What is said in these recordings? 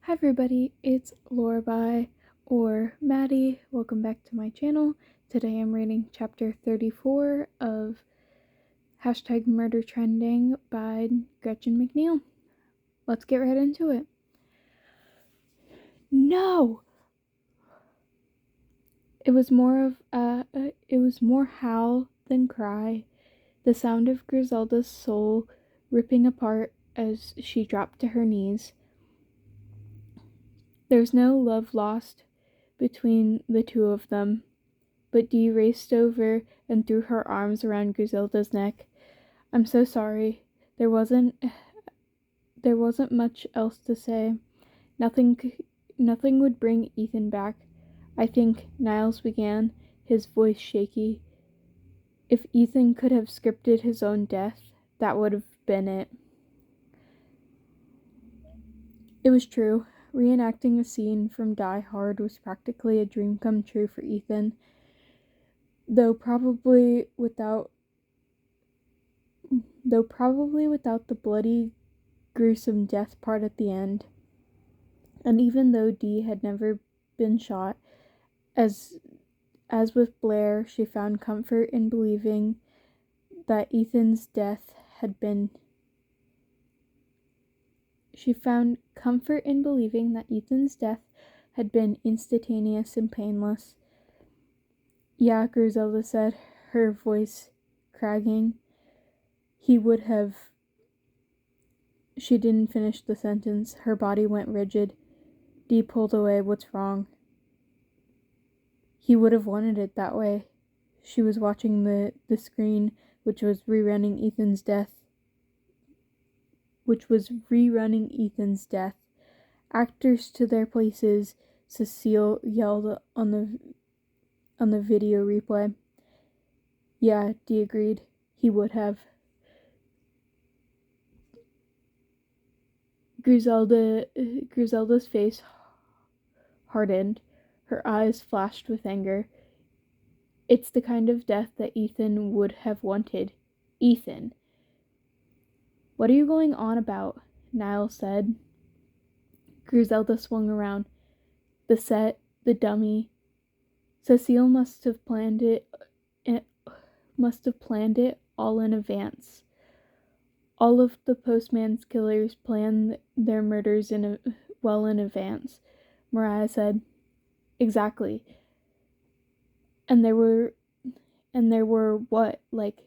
Hi everybody, it's Lorbai or Maddie. Welcome back to my channel. Today I'm reading chapter 34 of #Murder Trending by Gretchen McNeil. Let's get right into it. No! It was more howl than cry, the sound of Griselda's soul ripping apart as she dropped to her knees. There's no love lost between the two of them, but Dee raced over and threw her arms around Griselda's neck. I'm so sorry. There wasn't much else to say. Nothing would bring Ethan back. I think, Niles began, his voice shaky. If Ethan could have scripted his own death, that would have been it. It was true. Reenacting a scene from Die Hard was practically a dream come true for Ethan, though probably without the bloody, gruesome death part at the end. And even though Dee had never been shot, as with Blair, she found comfort in believing that Ethan's death had been instantaneous and painless. Yeah, Griselda said, her voice cragging. He would have... She didn't finish the sentence. Her body went rigid. Dee pulled away. What's wrong? He would have wanted it that way. She was watching the screen, which was rerunning Ethan's death. Actors to their places, Cecile yelled on the video replay. Yeah, Dee agreed. He would have. Griselda's face hardened. Her eyes flashed with anger. It's the kind of death that Ethan would have wanted. Ethan. What are you going on about? Niles said. Griselda swung around. The set, the dummy. Cecile must have planned it all in advance. All of the Postman's killers planned their murders well in advance, Mariah said. Exactly. And there were what, like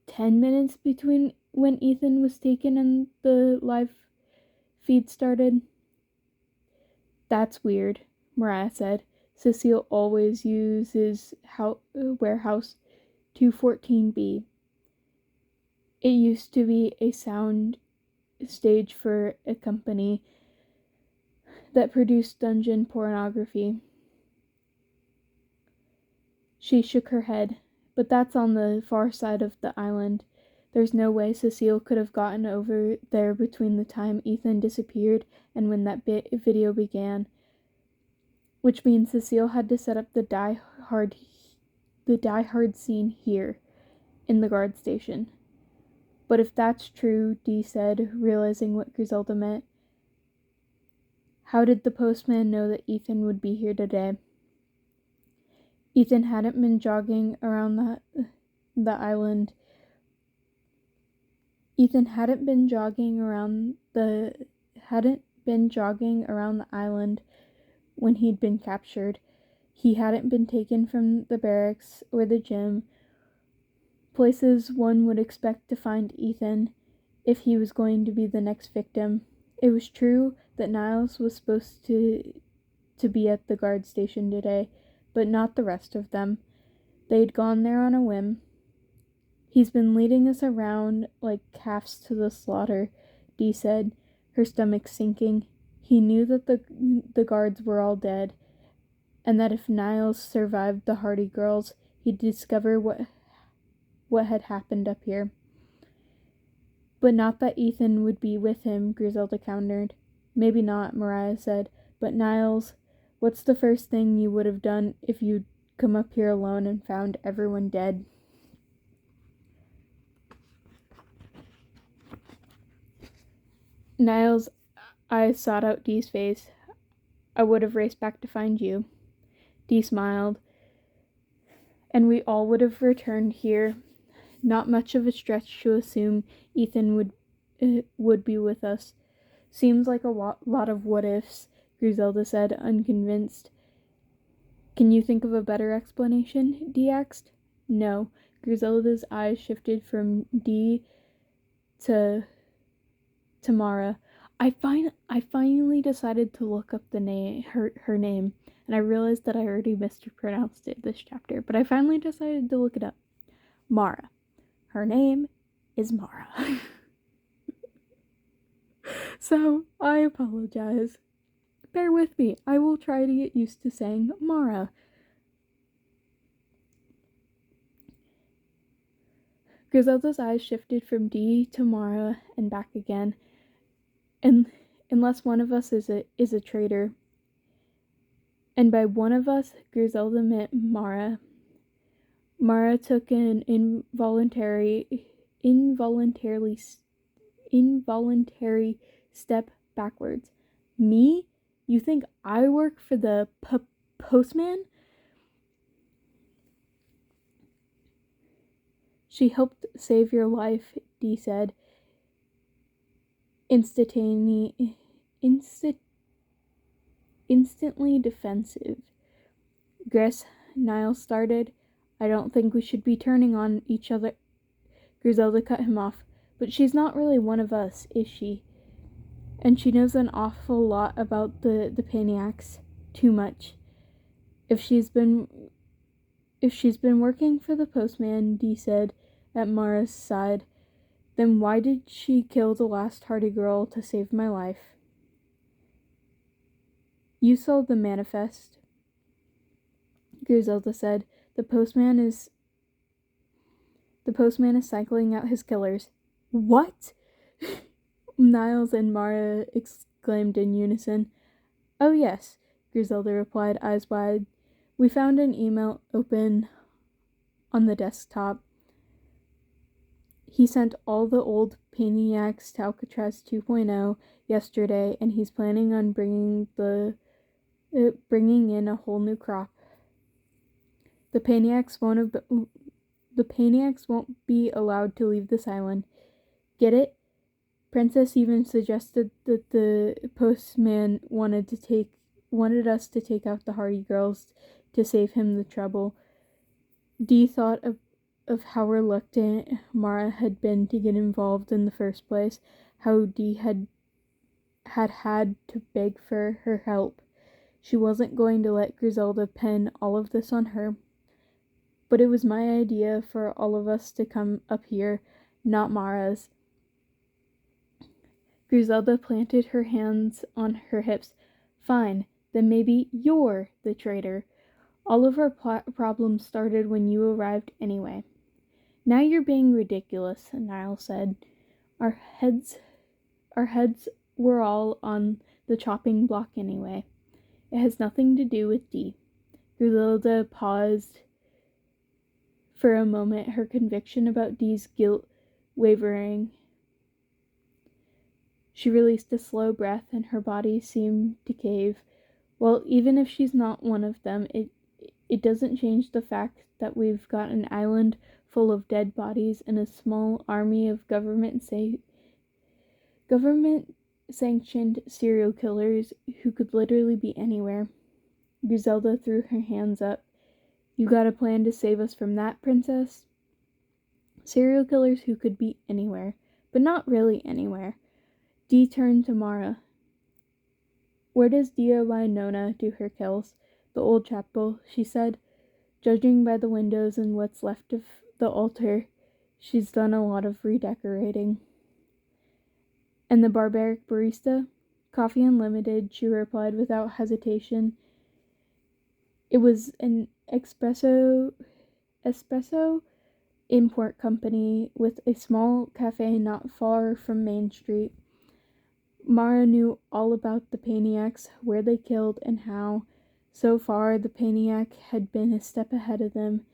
10 minutes between when Ethan was taken and the live feed started? That's weird, Mariah said. Cecile always uses warehouse 214B. It used to be a sound stage for a company that produced dungeon pornography. She shook her head. But that's on the far side of the island. There's no way Cecile could have gotten over there between the time Ethan disappeared and when that video began. Which means Cecile had to set up the Die Hard scene here, in the guard station. But if that's true, Dee said, realizing what Griselda meant, how did the postman know that Ethan would be here today? Ethan hadn't been jogging around the island. Ethan hadn't been jogging around the island when he'd been captured. He hadn't been taken from the barracks or the gym, places one would expect to find Ethan if he was going to be the next victim. It was true that Niles was supposed to be at the guard station today, but not the rest of them. They'd gone there on a whim. He's been leading us around like calves to the slaughter, Dee said, her stomach sinking. He knew that the guards were all dead, and that if Niles survived the Hardy girls, he'd discover what had happened up here. But not that Ethan would be with him, Griselda countered. Maybe not, Mariah said, but Niles, what's the first thing you would have done if you'd come up here alone and found everyone dead? Niles, I sought out Dee's face. I would have raced back to find you. Dee smiled. And we all would have returned here. Not much of a stretch to assume Ethan would be with us. Seems like a lot of what-ifs, Griselda said, unconvinced. Can you think of a better explanation? Dee asked. No. Griselda's eyes shifted from Dee to Mara. I finally decided to look up her name, and I realized that I already mispronounced it this chapter, but I finally decided to look it up. Mara. Her name is Mara. So, I apologize. Bear with me. I will try to get used to saying Mara. Griselda's eyes shifted from Dee to Mara and back again. And unless one of us is a traitor. And by one of us, Griselda meant Mara. Mara took an involuntary step backwards. Me? You think I work for the postman? She helped save your life, Dee said. Instantly defensive. Griss, Niles started. I don't think we should be turning on each other. Griselda cut him off. But she's not really one of us, is she? And she knows an awful lot about the Paniacs. Too much. If she's been working for the postman, Dee said, at Mara's side, then why did she kill the last Hardy girl to save my life? You saw the manifest, Griselda said. The postman is cycling out his killers. What? Niles and Mara exclaimed in unison. Oh yes, Griselda replied, eyes wide. We found an email open on the desktop. He sent all the old Paniacs to Alcatraz 2.0 yesterday, and he's planning on bringing in a whole new crop. The Paniacs won't be allowed to leave this island. Get it? Princess even suggested that the postman wanted us to take out the Hardy girls to save him the trouble. Dee thought of how reluctant Mara had been to get involved in the first place, how Dee had to beg for her help. She wasn't going to let Griselda pin all of this on her. But it was my idea for all of us to come up here, not Mara's. Griselda planted her hands on her hips. Fine, then maybe you're the traitor. All of our problems started when you arrived anyway. Now you're being ridiculous, Niles said. Our heads were all on the chopping block anyway. It has nothing to do with Dee. Griselda paused for a moment, her conviction about Dee's guilt wavering. She released a slow breath and her body seemed to cave. Well, even if she's not one of them, it doesn't change the fact that we've got an island full of dead bodies and a small army of government-sanctioned serial killers who could literally be anywhere. Griselda threw her hands up. You got a plan to save us from that, Princess? Serial killers who could be anywhere, but not really anywhere. Dee turned to Mara. Where does D.O.Y. Nona do her kills? The old chapel, she said. Judging by the windows and what's left of the altar, she's done a lot of redecorating. And the barbaric barista? Coffee Unlimited, she replied without hesitation. It was an espresso import company with a small cafe not far from Main Street. Mara knew all about the Paniacs, where they killed, and how. So far, the Paniac had been a step ahead of them,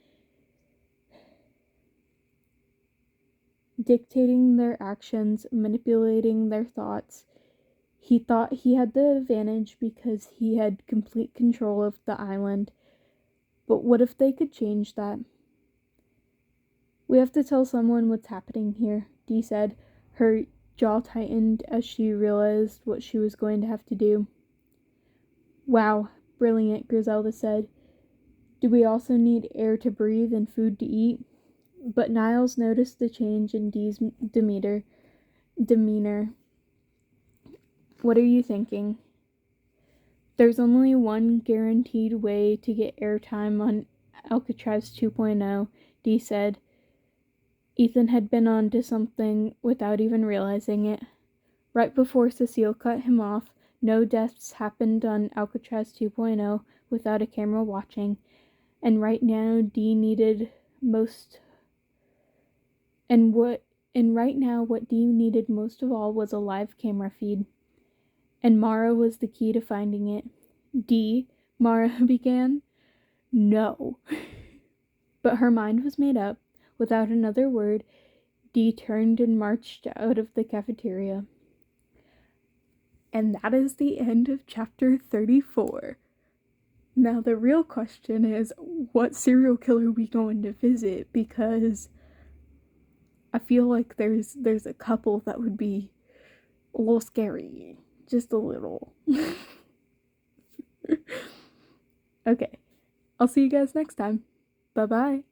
dictating their actions, manipulating their thoughts. He thought he had the advantage because he had complete control of the island. But what if they could change that? We have to tell someone what's happening here, Dee said. Her jaw tightened as she realized what she was going to have to do. Wow, brilliant, Griselda said. Do we also need air to breathe and food to eat? But Niles noticed the change in Dee's demeanor. What are you thinking? There's only one guaranteed way to get airtime on Alcatraz 2.0, Dee said. Ethan had been on to something without even realizing it. Right before Cecile cut him off, no deaths happened on Alcatraz 2.0 without a camera watching, and right now Dee needed most what Dee needed most of all was a live camera feed. And Mara was the key to finding it. Dee, Mara began. No. But her mind was made up. Without another word, Dee turned and marched out of the cafeteria. And that is the end of chapter 34. Now the real question is, what serial killer are we going to visit? Because I feel like there's a couple that would be a little scary. Just a little. Okay. I'll see you guys next time. Bye-bye.